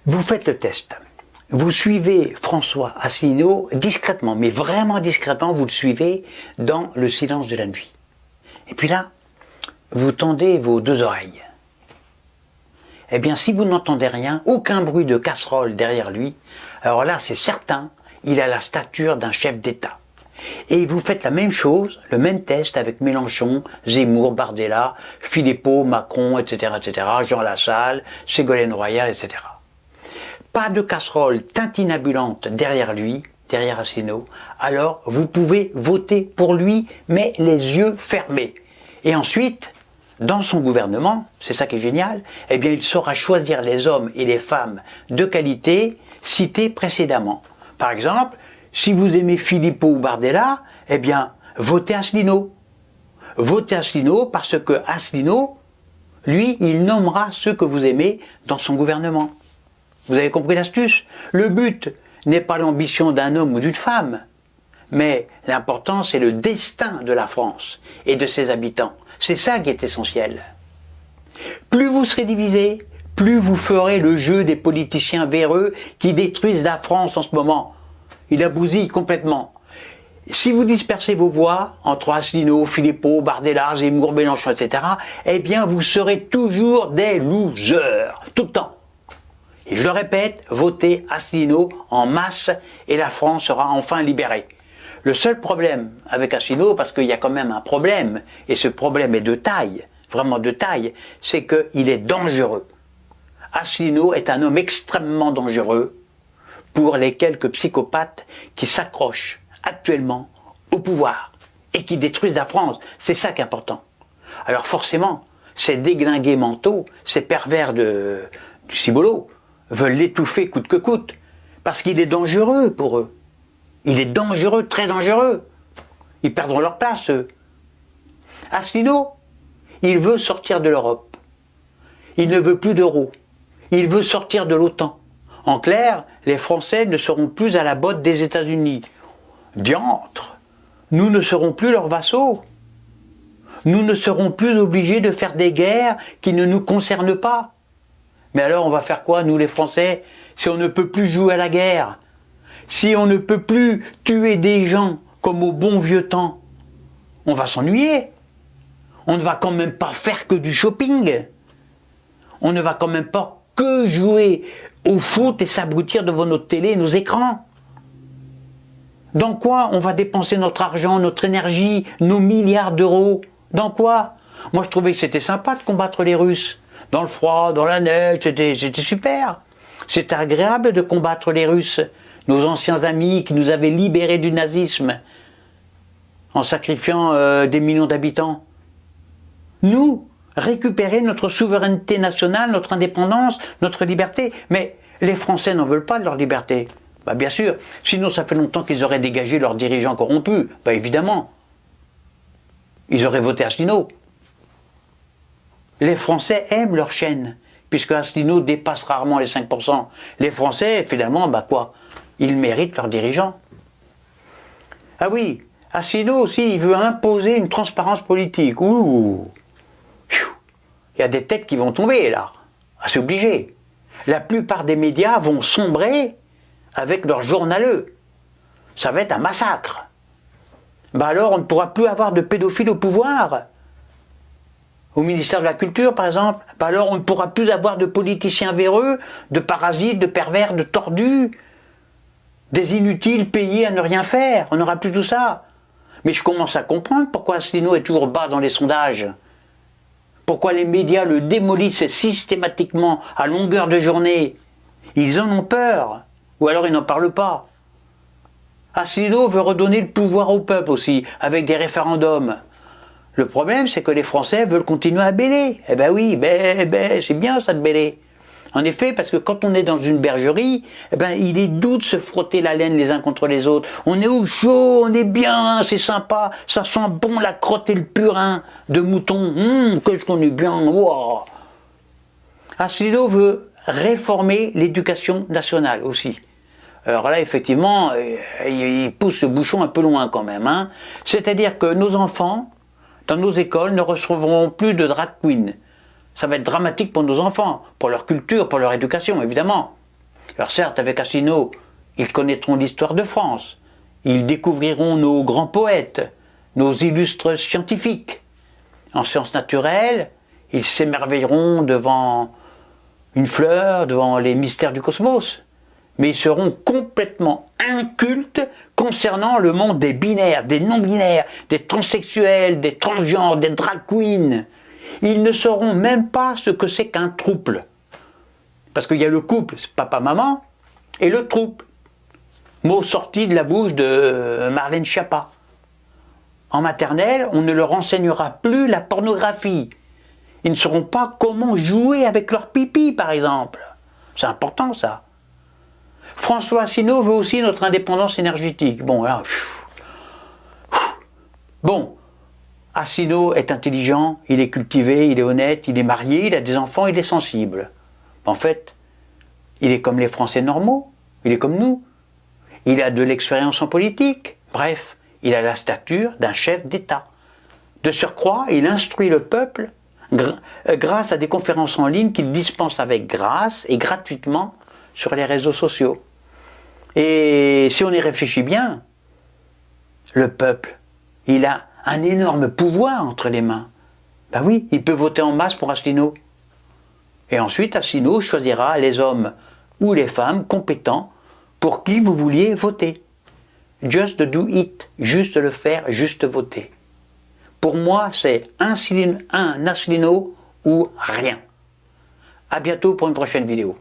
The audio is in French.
Vous faites le test. Vous suivez François Asselineau discrètement, mais vraiment discrètement, vous le suivez dans le silence de la nuit. Et puis là, vous tendez vos deux oreilles. Eh bien, si vous n'entendez rien, aucun bruit de casserole derrière lui, alors là, c'est certain, il a la stature d'un chef d'État. Et vous faites la même chose, le même test avec Mélenchon, Zemmour, Bardella, Philippot, Macron, etc., Jean Lassalle, Ségolène Royal, etc. Pas de casserole tintinabulante derrière lui, derrière Asselineau, alors vous pouvez voter pour lui, mais les yeux fermés. Et ensuite, dans son gouvernement, c'est ça qui est génial, eh bien il saura choisir les hommes et les femmes de qualité cités précédemment. Par exemple, si vous aimez Philippot ou Bardella, eh bien votez Asselineau. Votez Asselineau parce que Asselineau, lui, il nommera ceux que vous aimez dans son gouvernement. Vous avez compris l'astuce? Le but n'est pas l'ambition d'un homme ou d'une femme, mais l'important c'est le destin de la France et de ses habitants. C'est ça qui est essentiel. Plus vous serez divisés, plus vous ferez le jeu des politiciens véreux qui détruisent la France en ce moment. Il la bousille complètement. Si vous dispersez vos voix entre Asselineau, Philippot, Bardella, Zemmour, Mélenchon, etc., eh bien vous serez toujours des losers, tout le temps. Et je le répète, votez Asselineau en masse et la France sera enfin libérée. Le seul problème avec Asselineau, parce qu'il y a quand même un problème, et ce problème est de taille, vraiment de taille, c'est qu'il est dangereux. Asselineau est un homme extrêmement dangereux pour les quelques psychopathes qui s'accrochent actuellement au pouvoir et qui détruisent la France. C'est ça qui est important. Alors forcément, ces déglingués mentaux, ces pervers du ciboulot, veulent l'étouffer coûte que coûte, parce qu'il est dangereux pour eux. Il est dangereux, très dangereux. Ils perdront leur place, eux. Asselineau, il veut sortir de l'Europe. Il ne veut plus d'euros. Il veut sortir de l'OTAN. En clair, les Français ne seront plus à la botte des États-Unis. Diantre, nous ne serons plus leurs vassaux. Nous ne serons plus obligés de faire des guerres qui ne nous concernent pas. Mais alors on va faire quoi, nous les Français, si on ne peut plus jouer à la guerre? Si on ne peut plus tuer des gens comme au bon vieux temps? On va s'ennuyer. On ne va quand même pas faire que du shopping. On ne va quand même pas que jouer au foot et s'abrutir devant notre télé et nos écrans. Dans quoi on va dépenser notre argent, notre énergie, nos milliards d'euros? Dans quoi? Moi je trouvais que c'était sympa de combattre les Russes. Dans le froid, dans la neige, c'était super. C'était agréable de combattre les Russes, nos anciens amis qui nous avaient libérés du nazisme, en sacrifiant des millions d'habitants. Nous, récupérer notre souveraineté nationale, notre indépendance, notre liberté. Mais les Français n'en veulent pas de leur liberté. Bah bien sûr, sinon ça fait longtemps qu'ils auraient dégagé leurs dirigeants corrompus. Bah évidemment. Ils auraient voté Asselineau. Les Français aiment leur chaîne, puisque Asselineau dépasse rarement les 5%. Les Français, finalement, bah quoi? Ils méritent leurs dirigeants. Ah oui, Asselineau aussi, il veut imposer une transparence politique. Ouh, il y a des têtes qui vont tomber là. Ah, c'est obligé. La plupart des médias vont sombrer avec leurs journaleux. Ça va être un massacre. Bah alors, on ne pourra plus avoir de pédophiles au pouvoir. Au ministère de la Culture, par exemple, bah alors on ne pourra plus avoir de politiciens véreux, de parasites, de pervers, de tordus, des inutiles payés à ne rien faire. On n'aura plus tout ça. Mais je commence à comprendre pourquoi Asselineau est toujours bas dans les sondages. Pourquoi les médias le démolissent systématiquement à longueur de journée. Ils en ont peur. Ou alors ils n'en parlent pas. Asselineau veut redonner le pouvoir au peuple aussi, avec des référendums. Le problème, c'est que les Français veulent continuer à bêler. Eh ben oui, c'est bien ça de bêler. En effet, parce que quand on est dans une bergerie, eh ben, il est doux de se frotter la laine les uns contre les autres. On est au chaud, on est bien, c'est sympa, ça sent bon la crotte et le purin de mouton. Qu'est-ce qu'on est bien, wow. Asselineau veut réformer l'éducation nationale aussi. Alors là, effectivement, il pousse ce bouchon un peu loin quand même. Hein. C'est-à-dire que nos enfants, dans nos écoles, ne recevront plus de drag queen. Ça va être dramatique pour nos enfants, pour leur culture, pour leur éducation, évidemment. Alors certes, avec Asselineau, ils connaîtront l'histoire de France, ils découvriront nos grands poètes, nos illustres scientifiques. En sciences naturelles, ils s'émerveilleront devant une fleur, devant les mystères du cosmos, mais ils seront complètement incultes concernant le monde des binaires, des non-binaires, des transsexuels, des transgenres, des drag queens. Ils ne sauront même pas ce que c'est qu'un trouble. Parce qu'il y a le couple, papa-maman, et le trouble. Mot sorti de la bouche de Marlène Schiappa. En maternelle, on ne leur enseignera plus la pornographie. Ils ne sauront pas comment jouer avec leur pipi, par exemple. C'est important, ça. François Asselineau veut aussi notre indépendance énergétique. Bon, là, bon, Asselineau est intelligent, il est cultivé, il est honnête, il est marié, il a des enfants, il est sensible. En fait, il est comme les Français normaux, il est comme nous. Il a de l'expérience en politique, bref, il a la stature d'un chef d'État. De surcroît, il instruit le peuple grâce à des conférences en ligne qu'il dispense avec grâce et gratuitement sur les réseaux sociaux. Et si on y réfléchit bien, le peuple, il a un énorme pouvoir entre les mains. Ben oui, il peut voter en masse pour Asselineau. Et ensuite, Asselineau choisira les hommes ou les femmes compétents pour qui vous vouliez voter. Just do it, juste le faire, juste voter. Pour moi, c'est un Asselineau ou rien. À bientôt pour une prochaine vidéo.